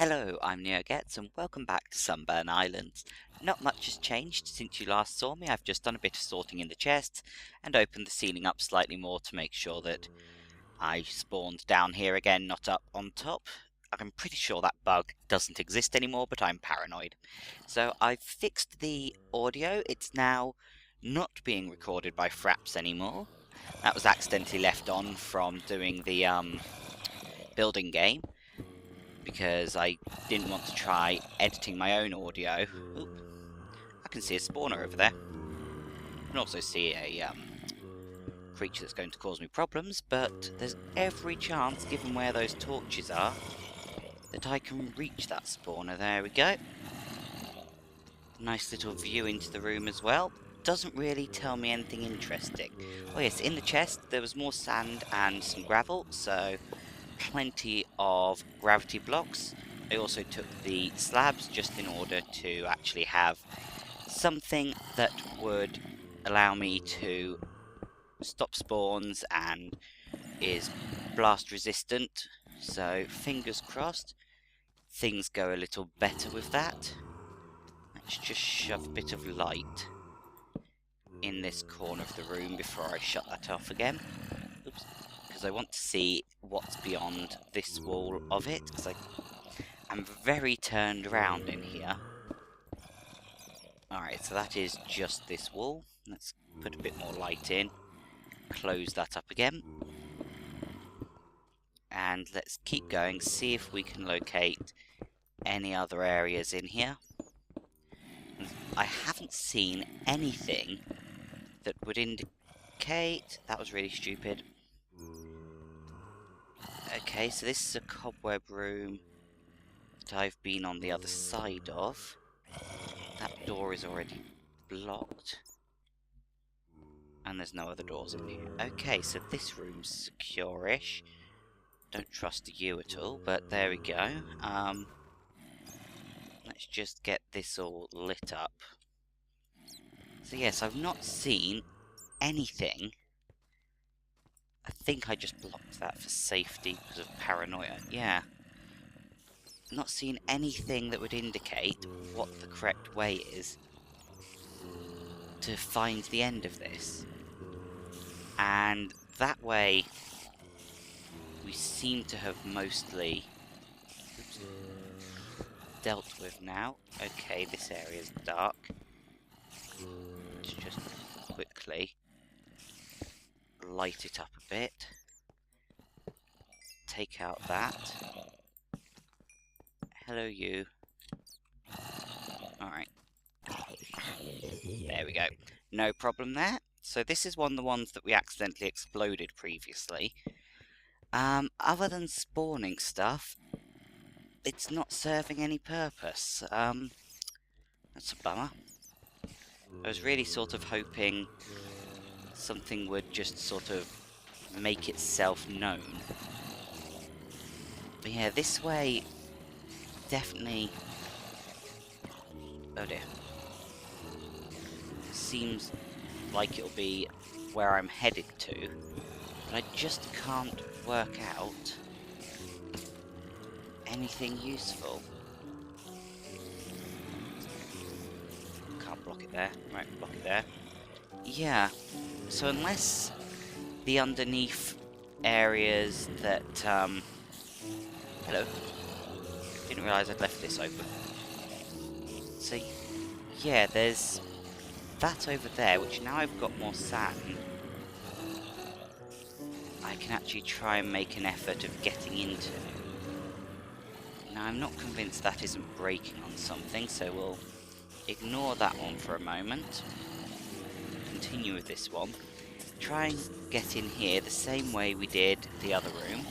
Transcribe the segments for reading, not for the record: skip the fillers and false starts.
Hello, I'm NeoGets and welcome back to Sunburn Islands. Not much has changed since you last saw me. I've just done a bit of sorting in the chests and opened the ceiling up slightly more to make sure that I spawned down here again, not up on top. I'm pretty sure that bug doesn't exist anymore, but I'm paranoid. So I've fixed the audio. It's now not being recorded by Fraps anymore. That was accidentally left on from doing the building game, because I didn't want to try editing my own audio. Oop. I can see a spawner over there. I can also see a creature that's going to cause me problems, but there's every chance, given where those torches are, that I can reach that spawner. There we go. Nice little view into the room as well. Doesn't really tell me anything interesting. Oh yes, in the chest there was more sand and some gravel, so plenty of gravity blocks. I also took the slabs just in order to actually have something that would allow me to stop spawns and is blast resistant, so fingers crossed things go a little better with that. Let's just shove a bit of light in this corner of the room before I shut that off again. Oops. Because I want to see what's beyond this wall of it, because I'm very turned around in here. Alright, so that is just this wall. Let's put a bit more light in, close that up again, and let's keep going, see if we can locate any other areas in here. I haven't seen anything that would indicate... That was really stupid. Okay, so this is a cobweb room that I've been on the other side of. That door is already blocked. And there's no other doors in here. Okay, so this room's secure-ish. Don't trust you at all, but there we go. Let's just get this all lit up. So yes, I've not seen anything. I think I just blocked that for safety because of paranoia. Yeah. Not seen anything that would indicate what the correct way is to find the end of this. And that way we seem to have mostly dealt with now. Okay, this area's dark. Let's just quickly light it up a bit. Take out that. Hello, you. Alright. There we go. No problem there. So this is one of the ones that we accidentally exploded previously. Other than spawning stuff, it's not serving any purpose. That's a bummer. I was really sort of hoping something would just sort of make itself known. But yeah, this way definitely... Oh dear. Seems like it'll be where I'm headed to, but I just can't work out anything useful. Can't block it there. Right, block it there. Yeah, so unless the underneath areas that, hello. Didn't realise I'd left this open. So, yeah, there's that over there, which now I've got more sand, I can actually try and make an effort of getting into. Now, I'm not convinced that isn't breaking on something, so we'll ignore that one for a moment. Continue with this one. Try and get in here the same way we did the other room.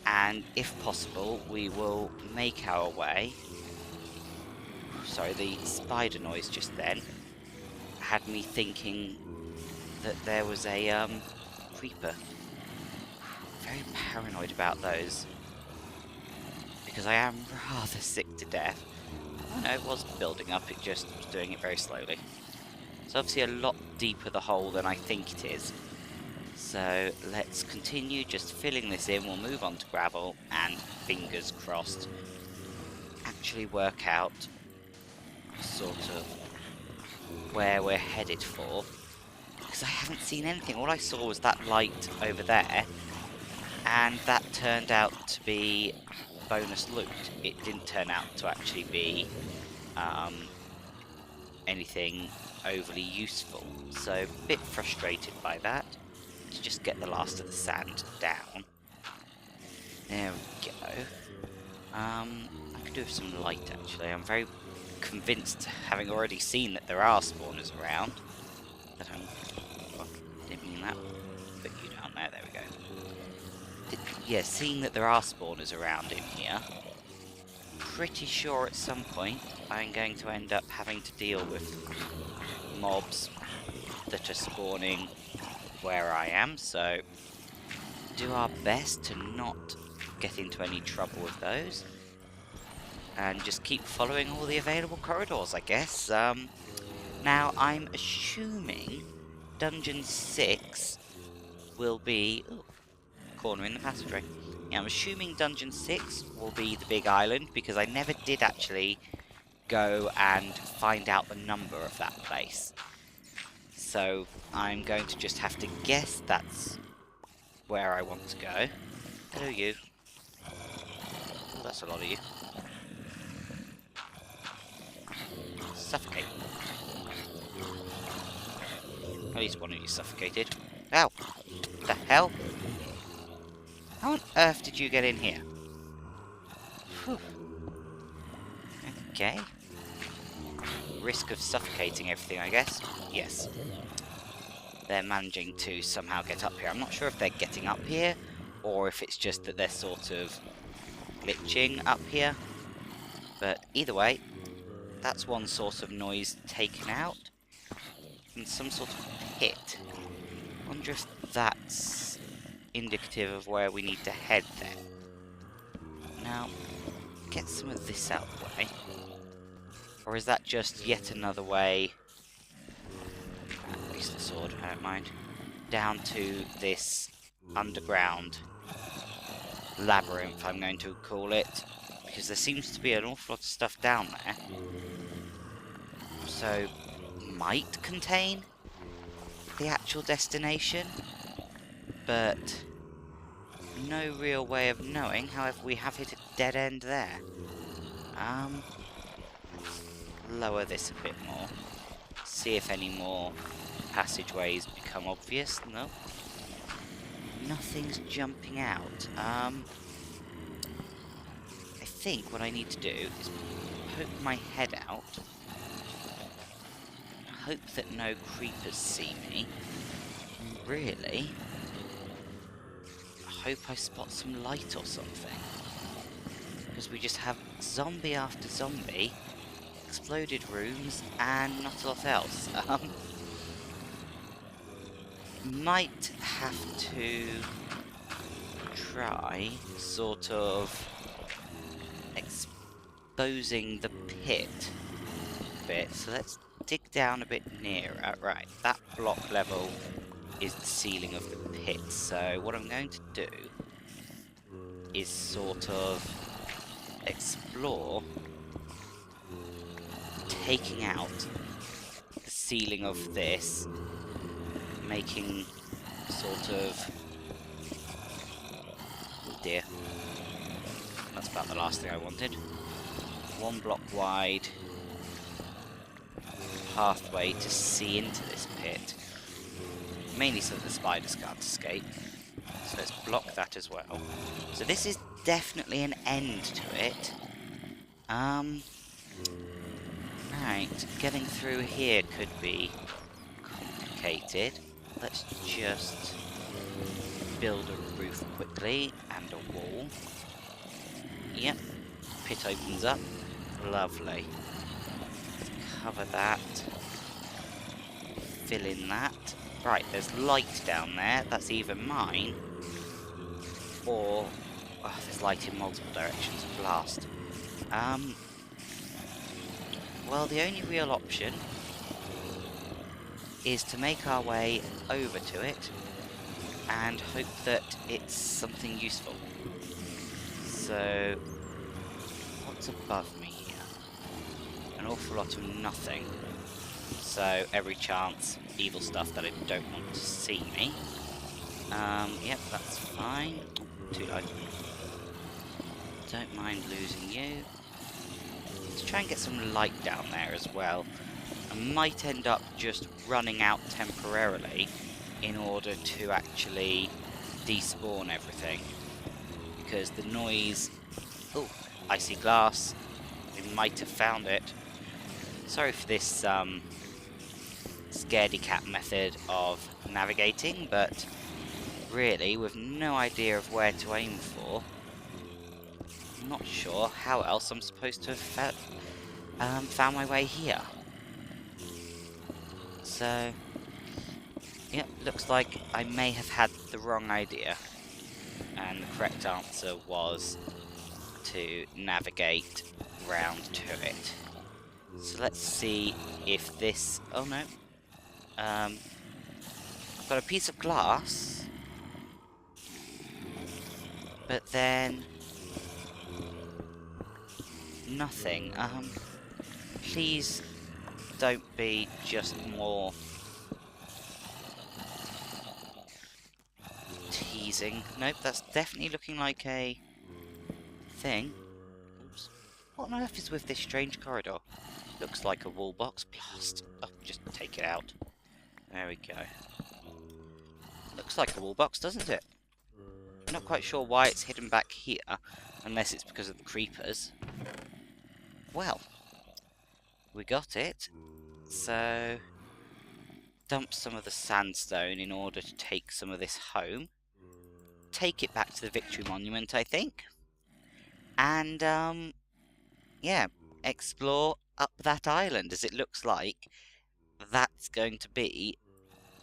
And if possible, we will make our way. Sorry, the spider noise just then had me thinking that there was a creeper. Very paranoid about those, because I am rather sick to death. Oh no, it wasn't building up, it just was doing it very slowly. It's obviously a lot deeper the hole than I think it is. So let's continue just filling this in. We'll move on to gravel, and fingers crossed actually work out sort of where we're headed for, because I haven't seen anything. All I saw was that light over there, and that turned out to be bonus loot. It didn't turn out to actually be anything overly useful, so a bit frustrated by that. Let's just get the last of the sand down. There we go. I could do with some light, actually. I'm very convinced, having already seen that there are spawners around, that I'm... Oh, didn't mean that. Put you down there, there we go. Yeah, seeing that there are spawners around in here, pretty sure at some point I'm going to end up having to deal with mobs that are spawning where I am, so do our best to not get into any trouble with those, and just keep following all the available corridors, I guess. Now, I'm assuming Dungeon 6 will be... Ooh, corner in the passageway. Yeah, I'm assuming Dungeon 6 will be the big island, because I never did actually go and find out the number of that place. So I'm going to just have to guess that's where I want to go. Hello, you. Oh, that's a lot of you. Suffocate. At least one of you suffocated. Ow! What the hell? How on earth did you get in here? Whew. Okay. Risk of suffocating everything, I guess. Yes. They're managing to somehow get up here. I'm not sure if they're getting up here, or if it's just that they're sort of glitching up here. But either way, that's one source of noise taken out. And some sort of pit. I wonder if that's indicative of where we need to head then. Now, get some of this out of the way. Or is that just yet another way, at least the sword, I don't mind, down to this underground labyrinth, I'm going to call it, because there seems to be an awful lot of stuff down there. So, might contain the actual destination, but no real way of knowing. However, we have hit a dead end there. Lower this a bit more. See if any more passageways become obvious. No. Nothing's jumping out. I think what I need to do is poke my head out. Hope that no creepers see me. Really? I hope I spot some light or something. Because we just have zombie after zombie, exploded rooms, and not a lot else. Might have to try sort of exposing the pit a bit. So let's dig down a bit nearer. Right, that block level is the ceiling of the pit. So what I'm going to do is sort of explore taking out the ceiling of this, making sort of... Oh dear. That's about the last thing I wanted. One block wide pathway to see into this pit. Mainly so that the spiders can't escape. So let's block that as well. So this is definitely an end to it. Right, getting through here could be complicated. Let's just build a roof quickly and a wall. Yep, pit opens up. Lovely. Cover that. Fill in that. Right, there's light down there. That's either mine or... Oh, there's light in multiple directions. Blast. Well, the only real option is to make our way over to it and hope that it's something useful. So, what's above me here? An awful lot of nothing. So every chance, evil stuff that I don't want to see me. Yep, that's fine. Too low. Don't mind losing you. Let's try and get some light down there as well. I might end up just running out temporarily in order to actually despawn everything. Because the noise... Oh, I see glass. We might have found it. Sorry for this scaredy cat method of navigating, but really, with no idea of where to aim for, I'm not sure how else I'm supposed to have found my way here. So, yeah, looks like I may have had the wrong idea. And the correct answer was to navigate round to it. So let's see if this... Oh no. I've got a piece of glass. But then... nothing. Please don't be just more... teasing. Nope, that's definitely looking like a... thing. Oops. What on earth is with this strange corridor? Looks like a wall box. Blast. Oh, just take it out. There we go. Looks like a wall box, doesn't it? I'm not quite sure why it's hidden back here, unless it's because of the creepers. Well, we got it. So, dump some of the sandstone in order to take some of this home. Take it back to the Victory Monument, I think. And, yeah, explore up that island, as it looks like that's going to be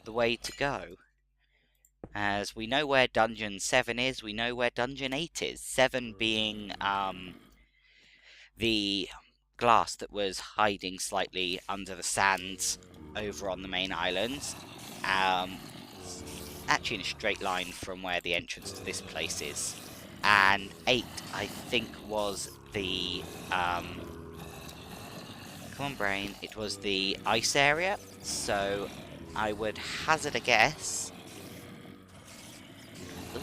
the way to go. As we know where Dungeon 7 is, we know where Dungeon 8 is. 7 being, the glass that was hiding slightly under the sands over on the main island. Actually in a straight line from where the entrance to this place is. And 8, I think, was the... come on, brain. It was the ice area, so I would hazard a guess. Ooh.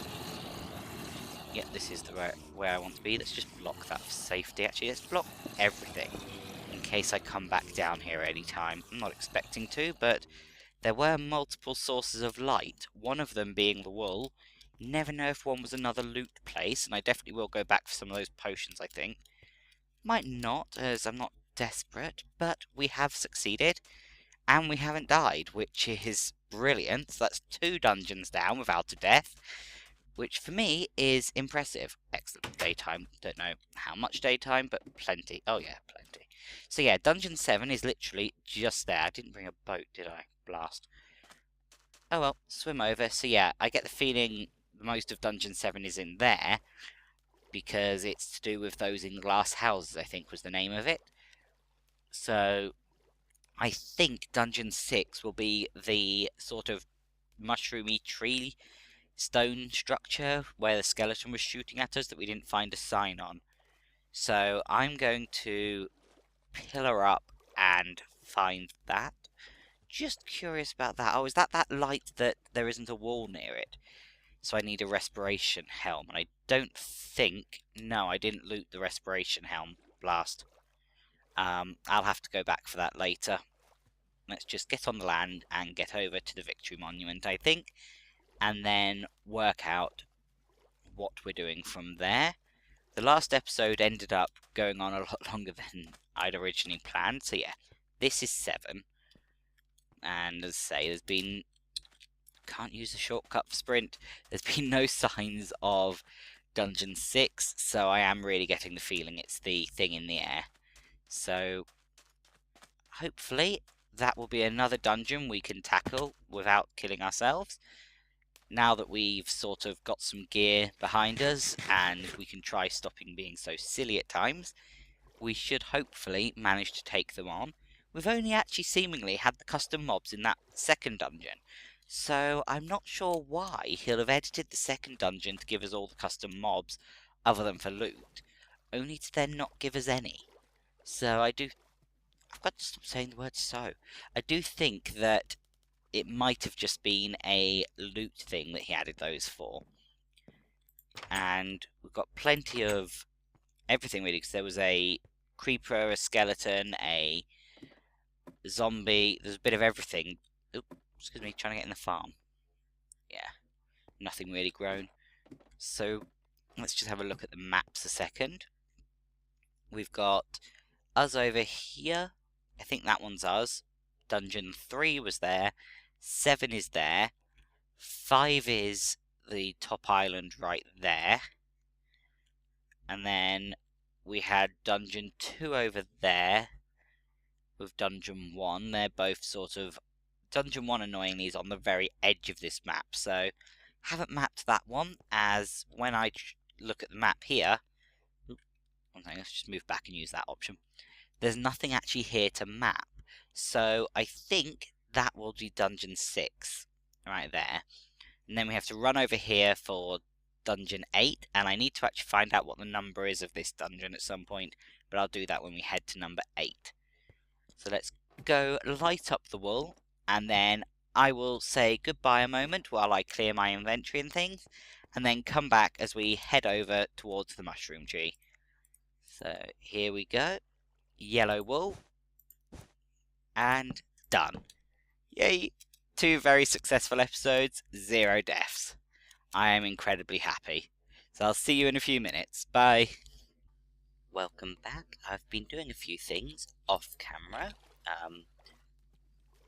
Yeah, this is the where I want to be. Let's just block that for safety, actually. Let's block everything in case I come back down here any time. I'm not expecting to, but there were multiple sources of light, one of them being the wool. Never know if one was another loot place, and I definitely will go back for some of those potions, I think. Might not, as I'm not desperate, but we have succeeded, and we haven't died, which is brilliant. So that's 2 dungeons down without a death, which for me is impressive. Excellent daytime. Don't know how much daytime, but plenty. Oh yeah, plenty. So yeah, Dungeon 7 is literally just there. I didn't bring a boat, did I? Blast. Oh well, swim over. So yeah, I get the feeling most of Dungeon 7 is in there, because it's to do with those in glass houses, I think was the name of it. So I think Dungeon 6 will be the sort of mushroomy tree stone structure where the skeleton was shooting at us that we didn't find a sign on. So I'm going to pillar up and find that. Just curious about that. Oh, is that light that there isn't a wall near it? So I need a respiration helm, and I don't think... No, I didn't loot the respiration helm. Blast. I'll have to go back for that later. Let's just get on the land and get over to the Victory Monument, I think, and then work out what we're doing from there. The last episode ended up going on a lot longer than I'd originally planned, so yeah, this is 7. And as I say, there's been... Can't use a shortcut for sprint. There's been no signs of Dungeon 6, so I am really getting the feeling it's the thing in the air. So, hopefully, that will be another dungeon we can tackle without killing ourselves. Now that we've sort of got some gear behind us, and we can try stopping being so silly at times, we should hopefully manage to take them on. We've only actually seemingly had the custom mobs in that second dungeon, so I'm not sure why he'll have edited the second dungeon to give us all the custom mobs, other than for loot. only to then not give us any. So I've got to stop saying the word so. I do think that it might have just been a loot thing that he added those for. And we've got plenty of everything really, because there was a creeper, a skeleton, a zombie, there's a bit of everything. Oop, excuse me, trying to get in the farm. Yeah, nothing really grown. So let's just have a look at the maps a second. We've got us over here. I think that one's us. Dungeon 3 was there. 7 is there. 5 is the top island right there. And then we had Dungeon 2 over there with Dungeon 1. They're both sort of... Dungeon 1, annoyingly, is on the very edge of this map, so haven't mapped that one, as when I look at the map here... let's just move back and use that option. There's nothing actually here to map, so I think that will be Dungeon 6, right there. And then we have to run over here for Dungeon 8, and I need to actually find out what the number is of this dungeon at some point, but I'll do that when we head to number 8. So let's go light up the wool, and then I will say goodbye a moment while I clear my inventory and things, and then come back as we head over towards the mushroom tree. So here we go, yellow wool, and done. Yay! 2 very successful episodes, 0 deaths. I am incredibly happy. So I'll see you in a few minutes. Bye! Welcome back. I've been doing a few things off camera.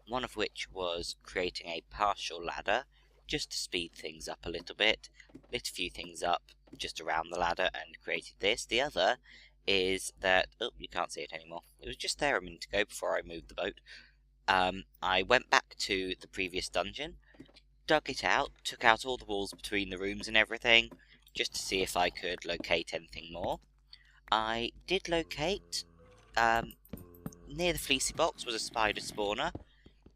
One of which was creating a partial ladder, just to speed things up a little bit. Lit a few things up just around the ladder and created this. The other is that... oh, you can't see it anymore. It was just there a minute ago before I moved the boat. I went back to the previous dungeon, dug it out, took out all the walls between the rooms and everything, just to see if I could locate anything more. I did locate, near the fleecy box was a spider spawner,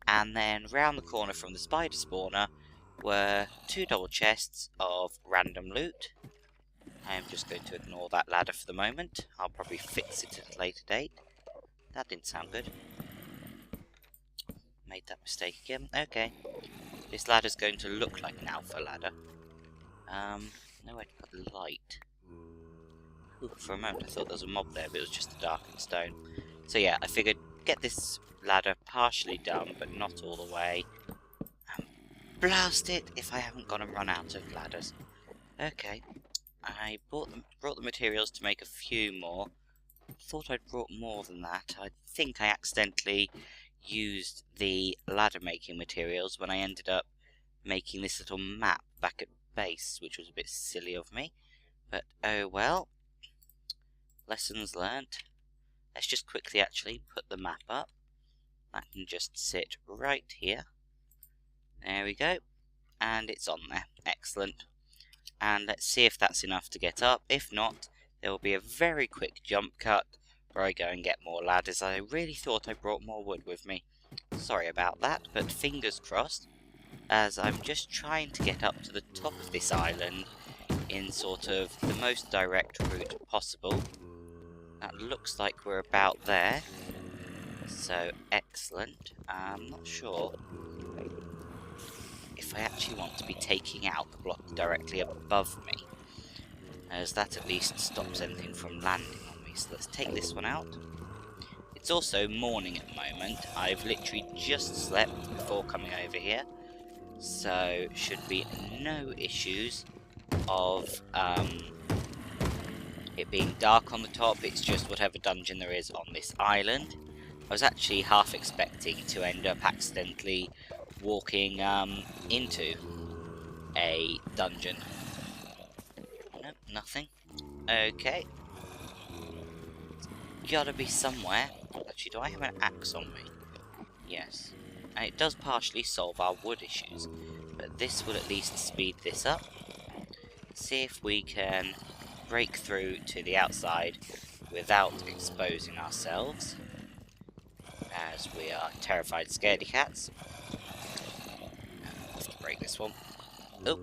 and then round the corner from the spider spawner were 2 double chests of random loot. I am just going to ignore that ladder for the moment. I'll probably fix it at a later date. That didn't sound good. Made that mistake again. Okay. This ladder's going to look like an alpha ladder. Nowhere to put the light. Ooh, for a moment I thought there was a mob there, but it was just the darkened stone. So yeah, I figured get this ladder partially done, but not all the way. And blast it if I haven't gone and run out of ladders. Okay. I brought the materials to make a few more. Thought I'd brought more than that. I think I accidentally used the ladder making materials when I ended up making this little map back at base, which was a bit silly of me, but oh well. Lessons learnt. Let's just quickly actually put the map up. That can just sit right here. There we go, and it's on there. Excellent. And let's see if that's enough to get up. If not, there will be a very quick jump cut where I go and get more ladders. I really thought I brought more wood with me. Sorry about that, but fingers crossed, as I'm just trying to get up to the top of this island in sort of the most direct route possible. That looks like we're about there. So, excellent. I'm not sure if I actually want to be taking out the block directly above me, as that at least stops anything from landing on me. So let's take this one out. It's also morning at the moment. I've literally just slept before coming over here, so should be no issues of it being dark on the top. It's just whatever dungeon there is on this island. I was actually half expecting to end up accidentally walking into a dungeon. Nope, nothing. Okay. Gotta be somewhere. Actually, do I have an axe on me? Yes. And it does partially solve our wood issues, but this will at least speed this up. See if we can break through to the outside without exposing ourselves, as we are terrified scaredy cats. Have to break this one. Oh,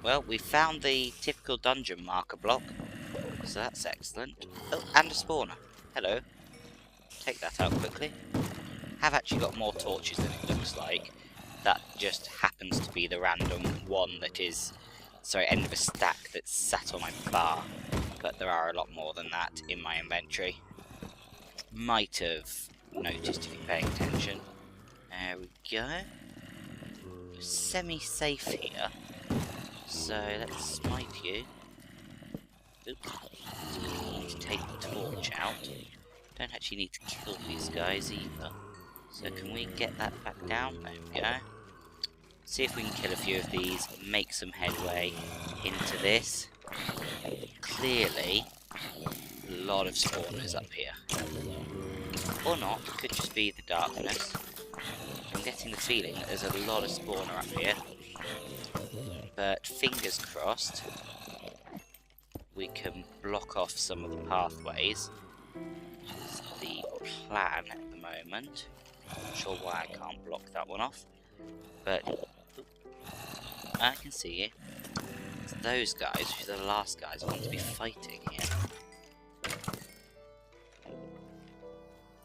well, we found the typical dungeon marker block. So that's excellent. Oh, and a spawner. Hello. Take that out quickly. Have actually got more torches than it looks like. That just happens to be the random one that is... sorry, end of a stack that's sat on my bar. But there are a lot more than that in my inventory. Might have noticed if you're paying attention. There we go. Semi-safe here. So let's smite you. Oops. Need to take the torch out. Don't actually need to kill these guys either. So can we get that back down? There we go. See if we can kill a few of these, make some headway into this. Clearly, a lot of spawners up here. Or not, it could just be the darkness. I'm getting the feeling that there's a lot of spawner up here. But fingers crossed, we can block off some of the pathways. Which is the plan at the moment. Not sure why I can't block that one off. But I can see you. It's those guys, which are the last guys I want to be fighting here.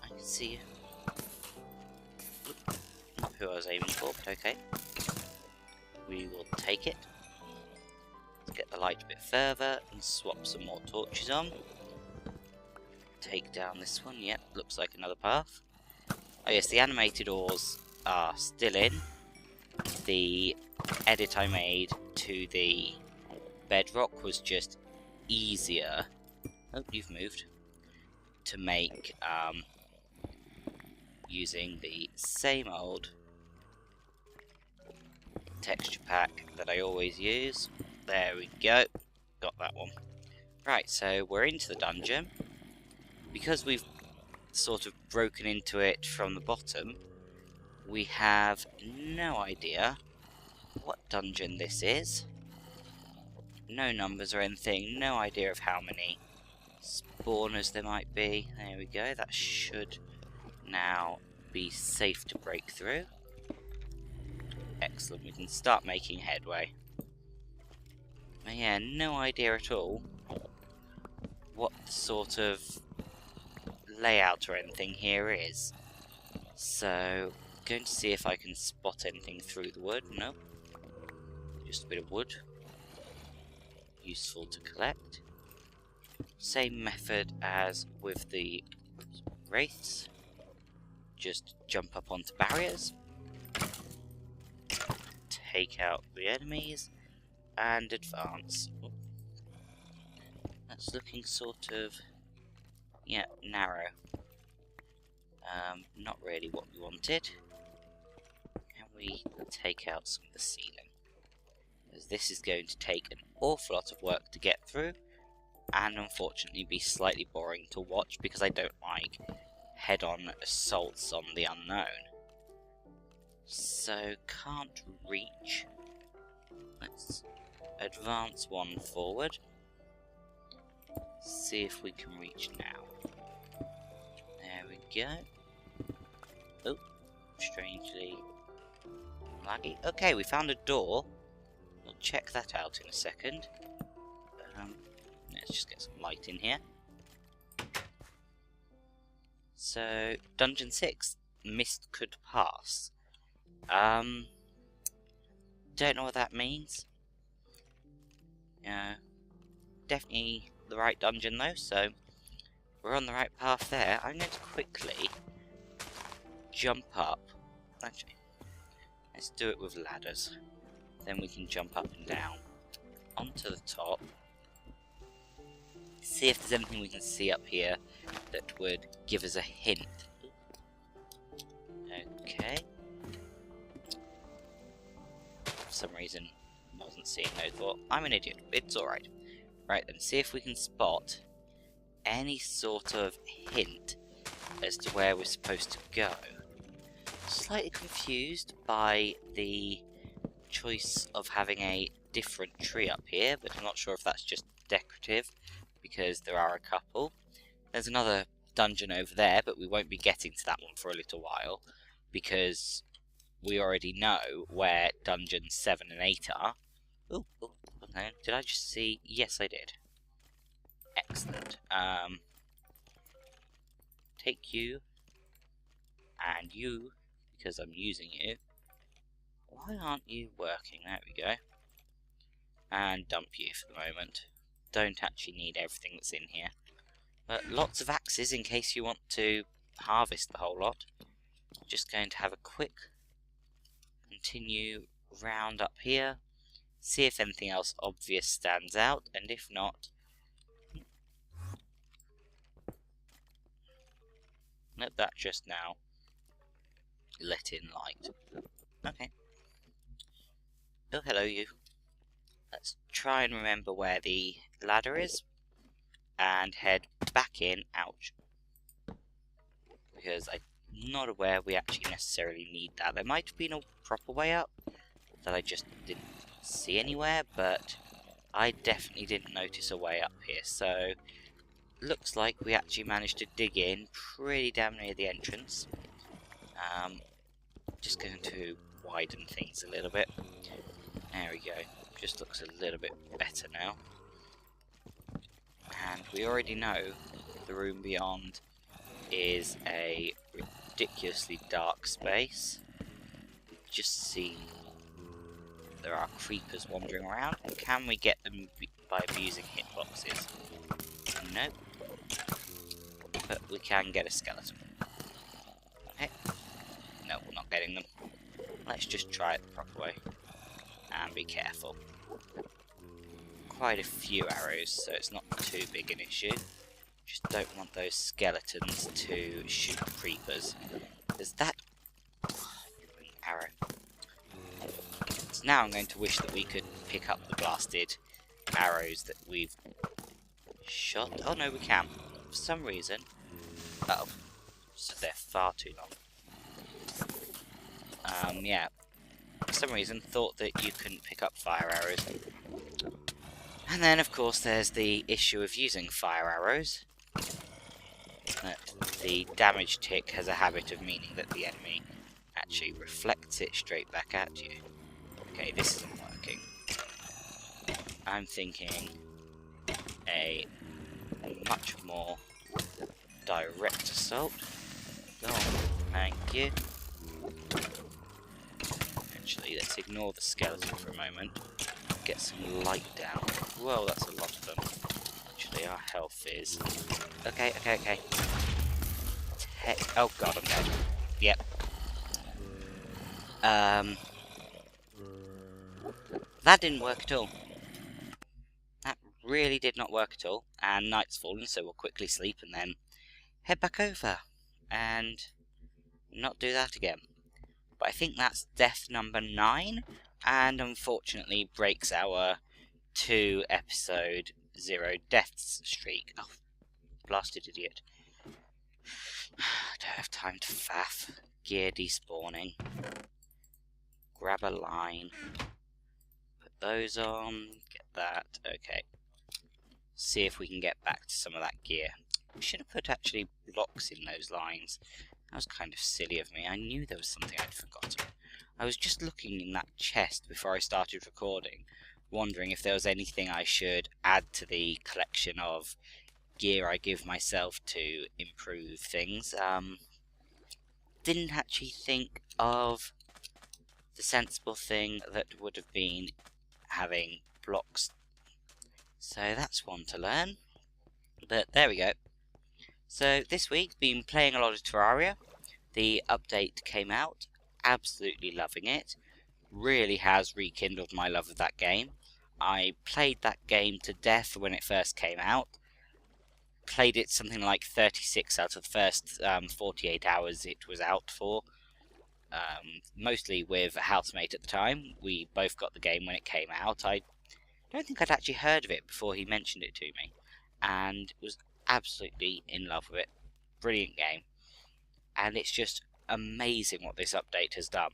I can see you. Not who I was aiming for, but okay. We will take it. Let's get the light a bit further and swap some more torches on. Take down this one. Yep, looks like another path. Oh yes, the animated ores are still in. The edit I made to the bedrock was just easier. Oh, you've moved. To make using the same old texture pack that I always use. There we go. Got that one. Right, so we're into the dungeon. Because we've sort of broken into it from the bottom, we have no idea what dungeon this is. No numbers or anything, no idea of how many spawners there might be. There we go, that should now be safe to break through. Excellent, we can start making headway. But yeah, no idea at all what the sort of layout or anything here is. So, going to see if I can spot anything through the wood. No. Just a bit of wood. Useful to collect. Same method as with the wraiths. Just jump up onto barriers. Take out the enemies. And advance. That's looking sort of... yeah, narrow. Not really what we wanted. Can we take out some of the ceiling? Because this is going to take an awful lot of work to get through, and unfortunately be slightly boring to watch because I don't like head-on assaults on the unknown. So, can't reach. Let's advance one forward. See if we can reach now. There we go. Oh, strangely laggy. Okay, we found a door. We'll check that out in a second. Let's just get some light in here. So, Dungeon 6. Mist could pass. Don't know what that means. Definitely the right dungeon though, so we're on the right path there. I'm going to quickly jump up. Actually, let's do it with ladders. Then we can jump up and down onto the top. See if there's anything we can see up here that would give us a hint. Okay. For some reason, I wasn't seeing those, but I'm an idiot. It's alright. Right then, see if we can spot any sort of hint as to where we're supposed to go. Slightly confused by the choice of having a different tree up here, but I'm not sure if that's just decorative, because there are a couple. There's another dungeon over there, but we won't be getting to that one for a little while, because we already know where dungeons 7 and 8 are. Oh, no, did I just see? Yes, I did. Excellent. Take you and you, because I'm using you. Why aren't you working? There we go. And dump you for the moment. Don't actually need everything that's in here. But lots of axes in case you want to harvest the whole lot. Just going to have a quick continue round up here. See if anything else obvious stands out, and if not, let that just now let in light. Okay. Oh, hello you. Let's try and remember where the ladder is and head back in. Ouch. Because I'm not aware we actually necessarily need that. There might have been a proper way up that I just didn't see anywhere, but I definitely didn't notice a way up here. So looks like we actually managed to dig in pretty damn near the entrance. Just going to widen things a little bit. There we go. Just looks a little bit better now. And we already know the room beyond is a ridiculously dark space. Just see there are creepers wandering around. Can we get them by abusing hitboxes? Nope. But we can get a skeleton. Okay. No, we're not getting them. Let's just try it the proper way. And be careful. Quite a few arrows, so it's not too big an issue. Just don't want those skeletons to shoot creepers. There's that arrow. So now I'm going to wish that we could pick up the blasted arrows that we've shot. Oh no, we can. For some reason. Uh oh. So they're far too long. Yeah. For some reason, thought that you couldn't pick up fire arrows. And then, of course, there's the issue of using fire arrows. That the damage tick has a habit of meaning that the enemy actually reflects it straight back at you. Okay, this isn't working. I'm thinking a much more direct assault. Go on, thank you. Actually, let's ignore the skeleton for a moment. Get some light down. Whoa, that's a lot of them. Actually, our health is... Okay. Oh god, I'm dead. Yep. That didn't work at all. That really did not work at all. And night's fallen, so we'll quickly sleep and then head back over. And not do that again. But I think that's death number 9. And unfortunately breaks our 2 episode 0 deaths streak. Oh, blasted idiot. I don't have time to faff. Gear despawning. Grab a line. Put those on. Get that. Okay. See if we can get back to some of that gear. We should have put actually blocks in those lines. That was kind of silly of me. I knew there was something I'd forgotten. I was just looking in that chest before I started recording, wondering if there was anything I should add to the collection of gear I give myself to improve things. Didn't actually think of the sensible thing that would have been having blocks. So that's one to learn. But there we go. So this week, been playing a lot of Terraria. The update came out. Absolutely loving it. Really has rekindled my love of that game. I played that game to death when it first came out. Played it something like 36 out of the first 48 hours it was out for. Mostly with a housemate at the time. We both got the game when it came out. I don't think I'd actually heard of it before he mentioned it to me. And was absolutely in love with it. Brilliant game. And it's just amazing what this update has done.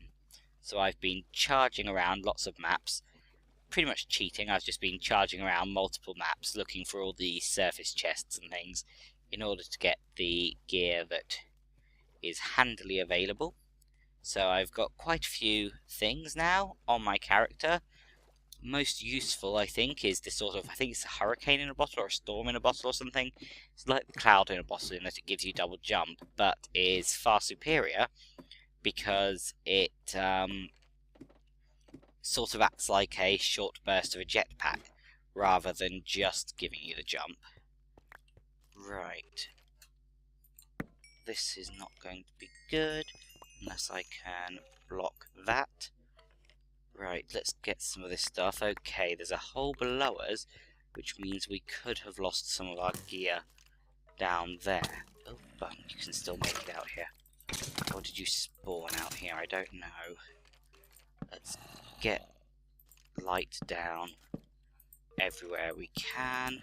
So I've been charging around lots of maps, pretty much cheating. I've just been charging around multiple maps looking for all the surface chests and things in order to get the gear that is handily available. So I've got quite a few things now on my character. most useful, I think, is this sort of, I think it's a hurricane in a bottle or a storm in a bottle or something. It's like the cloud in a bottle in that it gives you double jump, but is far superior because it sort of acts like a short burst of a jetpack rather than just giving you the jump. Right. This is not going to be good unless I can block that. Right, let's get some of this stuff. Okay, there's a hole below us, which means we could have lost some of our gear down there. Oh, but you can still make it out here. Or did you spawn out here? I don't know. Let's get light down everywhere we can.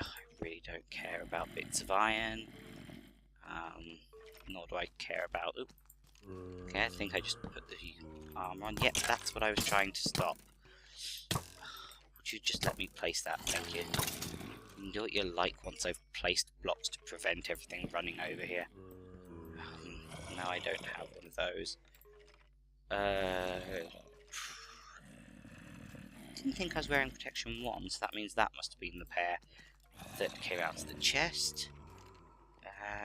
I really don't care about bits of iron. Nor do I care about... Oops. Okay, I think I just put the armor on. Yep, that's what I was trying to stop. Would you just let me place that? Thank you. You can do what you like once I've placed blocks to prevent everything running over here. No, I don't have one of those. Didn't think I was wearing protection 1, so that means that must have been the pair that came out of the chest.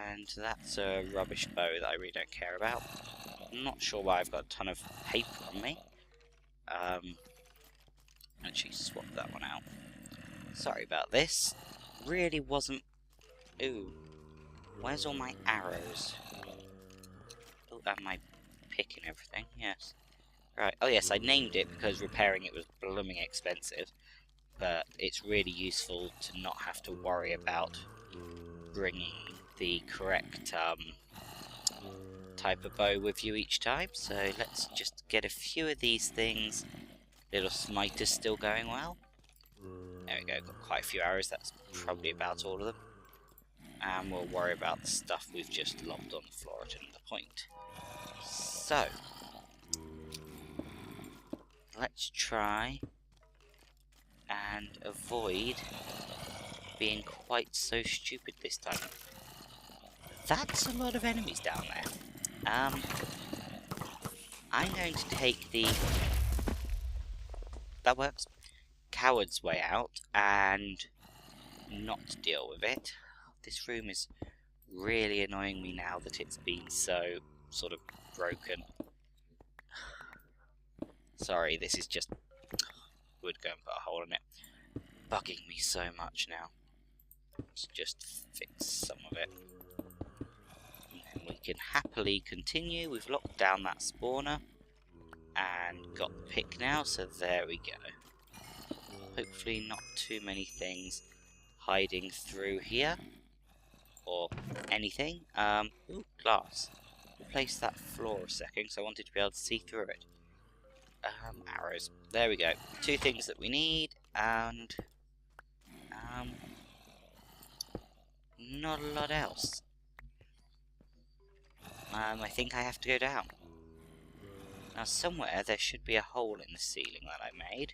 And that's a rubbish bow that I really don't care about. I'm not sure why I've got a ton of paper on me. Actually swap that one out. Sorry about this. Really wasn't... Ooh. Where's all my arrows? Oh, and my pick and everything, yes. Right, oh yes, I named it because repairing it was blooming expensive. But it's really useful to not have to worry about bringing the correct type of bow with you each time. So let's just get a few of these things. Little smiter's still going well. There we go, got quite a few arrows, that's probably about all of them. And we'll worry about the stuff we've just lobbed on the floor at another point. So, let's try and avoid being quite so stupid this time. That's a lot of enemies down there. I'm going to take the... That works. Coward's way out and not deal with it. This room is really annoying me now that it's been so sort of broken. Sorry, this is just... Would go and put a hole in it. Bugging me so much now. Let's just fix some of it. And we can happily continue. We've locked down that spawner. And got the pick now, so there we go. Hopefully not too many things hiding through here. Or anything. Ooh, glass. Replace that floor a second, because I wanted to be able to see through it. Arrows. There we go. 2 things that we need, and... not a lot else. I think I have to go down. Now somewhere there should be a hole in the ceiling that I made.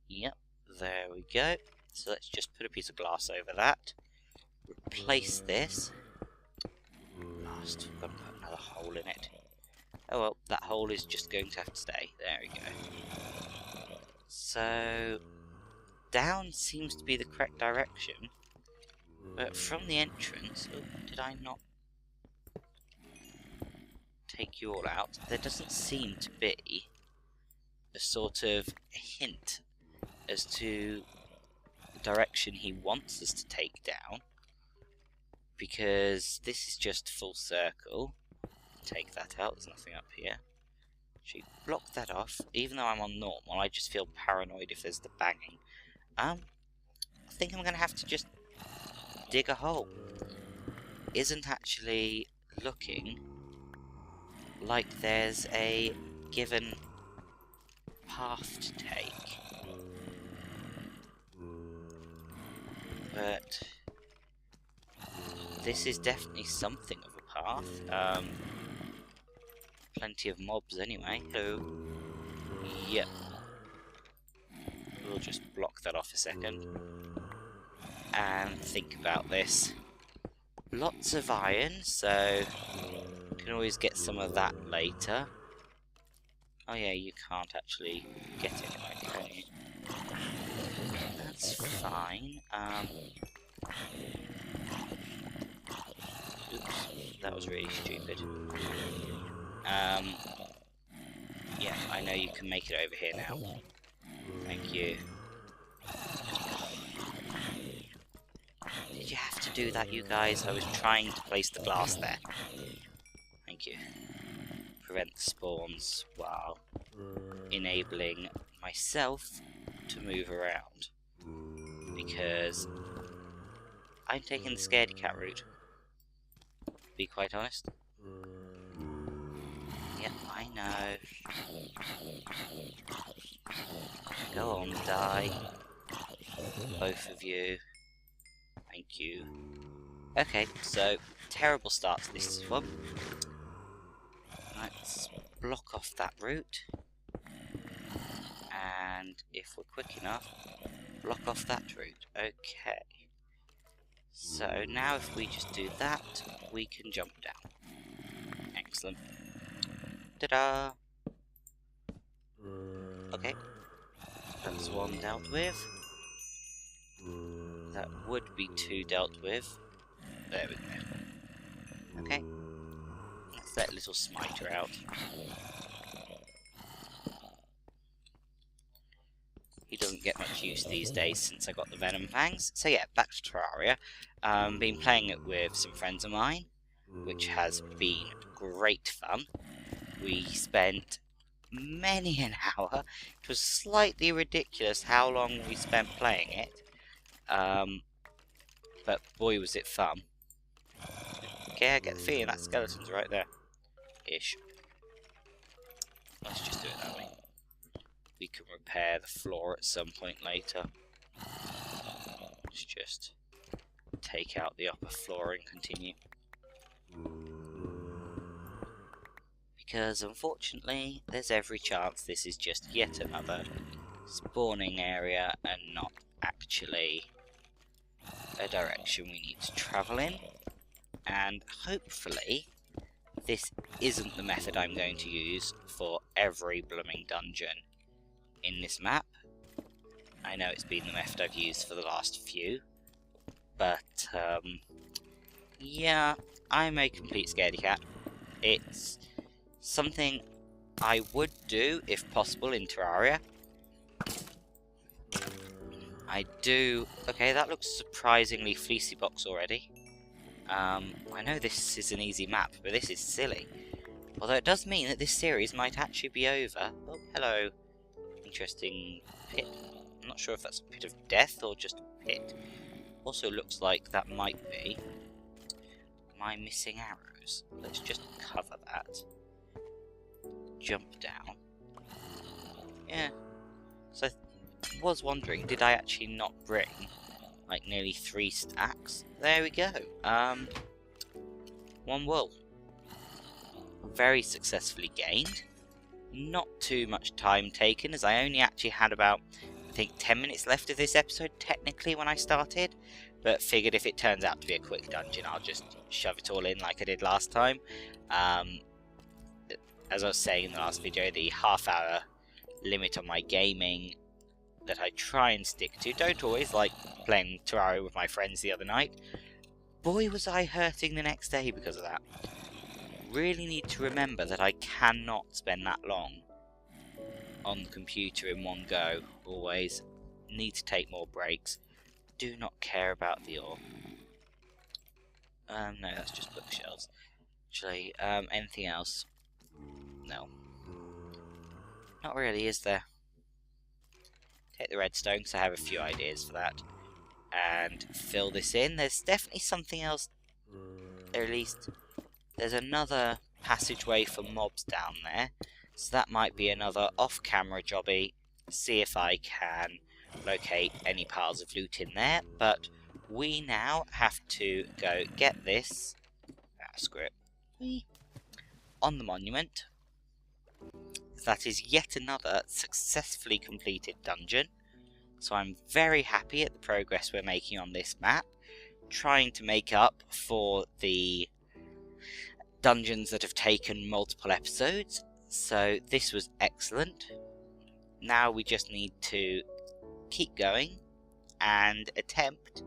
Yep, there we go. So let's just put a piece of glass over that. Replace this. Last, we've got to put another hole in it. Oh well, that hole is just going to have to stay. There we go. So, down seems to be the correct direction. But from the entrance... Oh, did I not take you all out? There doesn't seem to be a sort of hint as to the direction he wants us to take down. Because this is just full circle. Take that out, there's nothing up here. Actually, block that off. Even though I'm on normal, I just feel paranoid if there's the banging. I think I'm going to have to just dig a hole. Isn't actually looking like there's a given path to take. But this is definitely something of a path. Plenty of mobs anyway. Hello. Yep. We'll just block that off a second. And think about this. Lots of iron, so can always get some of that later. Oh yeah, you can't actually get anywhere, can you? That's fine. Oops, that was really stupid. Yeah, I know you can make it over here now. Thank you. Did you have to do that, you guys? I was trying to place the glass there. Thank you. Prevent the spawns while enabling myself to move around. Because I'm taking the scaredy cat route, to be quite honest. Yep, I know. Go on, die. Both of you. Thank you. Okay, so, terrible start to this one. Let's block off that route. And if we're quick enough, block off that route. Okay. So now if we just do that, we can jump down. Excellent. Ta-da! Okay. That's one dealt with. That would be two dealt with. There we go. Okay. Let's let little Smiter out. He doesn't get much use these days since I got the Venom Fangs. So yeah, back to Terraria. Been playing it with some friends of mine, which has been great fun. We spent many an hour. It was slightly ridiculous how long we spent playing it. But boy was it fun. Okay, I get the feeling that skeleton's right there. Ish. Let's just do it that way. We can repair the floor at some point later. Let's just take out the upper floor and continue. Because unfortunately, there's every chance this is just yet another spawning area and not actually a direction we need to travel in. And hopefully, this isn't the method I'm going to use for every blooming dungeon in this map. I know it's been the method I've used for the last few, but yeah, I'm a complete scaredy cat. It's something I would do if possible in Terraria. I do. Okay, that looks surprisingly fleecy box already. I know this is an easy map, but this is silly. Although it does mean that this series might actually be over. Oh, hello. Interesting pit. I'm not sure if that's a pit of death or just a pit. Also looks like that might be my missing arrows. Let's just cover that. Jump down. Yeah. So I was wondering, did I actually not bring like nearly 3 stacks? There we go. 1 wool. Very successfully gained. Not too much time taken, as I only actually had about, I think, 10 minutes left of this episode, technically, when I started. But figured if it turns out to be a quick dungeon, I'll just shove it all in like I did last time. As I was saying in the last video, the half-hour limit on my gaming that I try and stick to. Don't always, like playing Terraria with my friends the other night. Boy, was I hurting the next day because of that. Really need to remember that I cannot spend that long on the computer in one go. Always need to take more breaks. Do not care about the ore. No, that's just bookshelves. Actually, anything else? No. Not really, is there? Take the redstone, because I have a few ideas for that. And fill this in. There's definitely something else, or at least there's another passageway for mobs down there. So that might be another off-camera jobby. See if I can locate any piles of loot in there. But we now have to go get this script on the monument. That is yet another successfully completed dungeon. So I'm very happy at the progress we're making on this map. Trying to make up for the dungeons that have taken multiple episodes. So this was excellent. Now we just need to keep going and attempt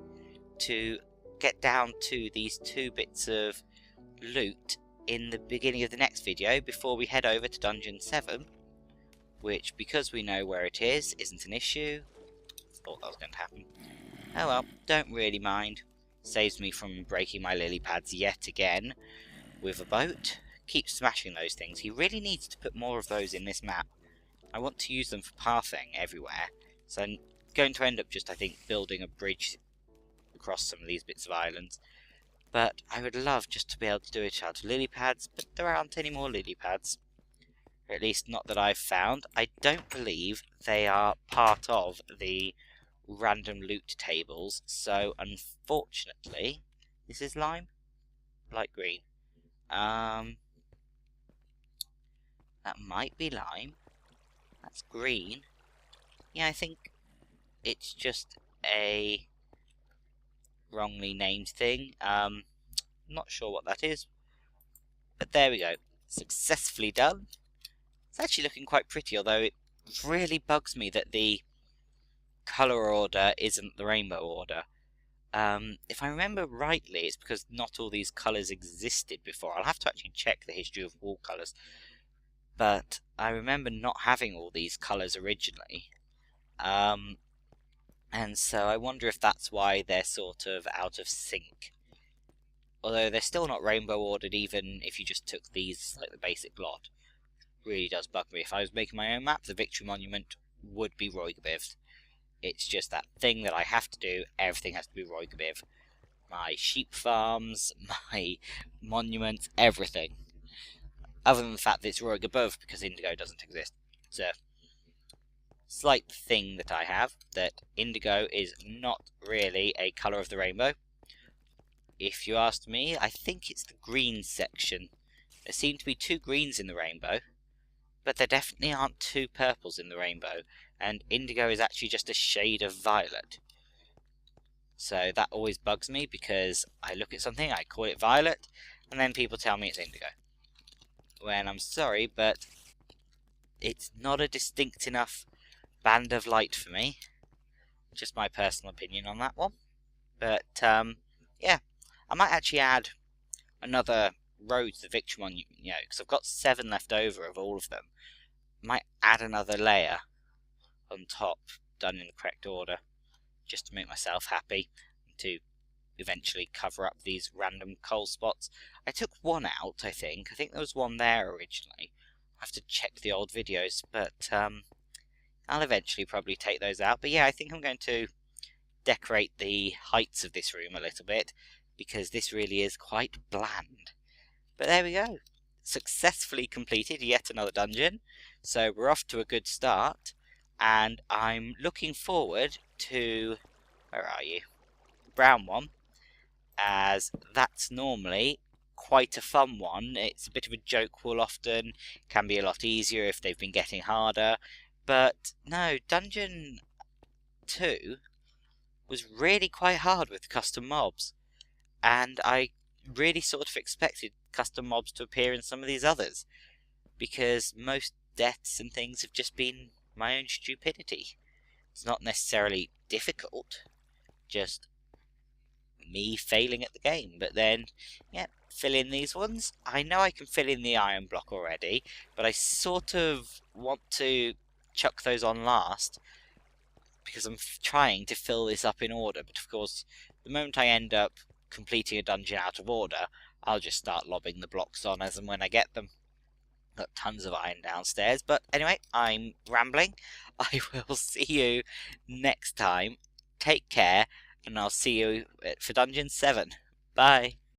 to get down to these 2 bits of loot in the beginning of the next video before we head over to Dungeon 7, which, because we know where it is, isn't an issue. Thought that was going to happen. Oh well, don't really mind. Saves me from breaking my lily pads yet again with a boat. Keep smashing those things. He really needs to put more of those in this map. I want to use them for pathing everywhere, so I'm going to end up just, I think, building a bridge across some of these bits of islands. But I would love just to be able to do it out of lily pads, but there aren't any more lily pads. Or at least not that I've found. I don't believe they are part of the random loot tables, so unfortunately, this is lime? Light green. That might be lime. That's green. Yeah, I think it's just a wrongly named thing. Not sure what that is, but there we go. Successfully done. It's actually looking quite pretty, although it really bugs me that the colour order isn't the rainbow order. If I remember rightly, it's because not all these colours existed before. I'll have to actually check the history of wall colours. But I remember not having all these colours originally. And so I wonder if that's why they're sort of out of sync. Although they're still not rainbow ordered even if you just took these, like the basic lot. Really does bug me. If I was making my own map, the Victory Monument would be Roygabiv. It's just that thing that I have to do. Everything has to be Roygabiv. My sheep farms, my monuments, everything. Other than the fact that it's Roygabiv because indigo doesn't exist. It's a slight thing that I have, that indigo is not really a colour of the rainbow. If you asked me, I think it's the green section. There seem to be 2 greens in the rainbow, but there definitely aren't 2 purples in the rainbow, and indigo is actually just a shade of violet. So that always bugs me, because I look at something, I call it violet, and then people tell me it's indigo. When I'm sorry, but it's not a distinct enough band of light for me. Just my personal opinion on that one. But, yeah. I might actually add another row to the Victory Monument, because I've got 7 left over of all of them. Might add another layer on top, done in the correct order, just to make myself happy, to eventually cover up these random coal spots. I took one out, I think. I think there was one there originally. I have to check the old videos, but I'll eventually probably take those out. But yeah, I think I'm going to decorate the heights of this room a little bit, because this really is quite bland. But there we go. Successfully completed yet another dungeon. So we're off to a good start. And I'm looking forward to... where are you? The brown one. As that's normally quite a fun one. It's a bit of a joke wall often. Can be a lot easier if they've been getting harder. But no, Dungeon 2 was really quite hard with custom mobs. And I really sort of expected custom mobs to appear in some of these others, because most deaths and things have just been my own stupidity. It's not necessarily difficult, just me failing at the game. But then, yeah, fill in these ones. I know I can fill in the iron block already, but I sort of want to chuck those on last, because I'm trying to fill this up in order. But of course, the moment I end up completing a dungeon out of order, I'll just start lobbing the blocks on as and when I get them. Got tons of iron downstairs, but anyway, I'm rambling. I will see you next time. Take care, and I'll see you for Dungeon 7. Bye.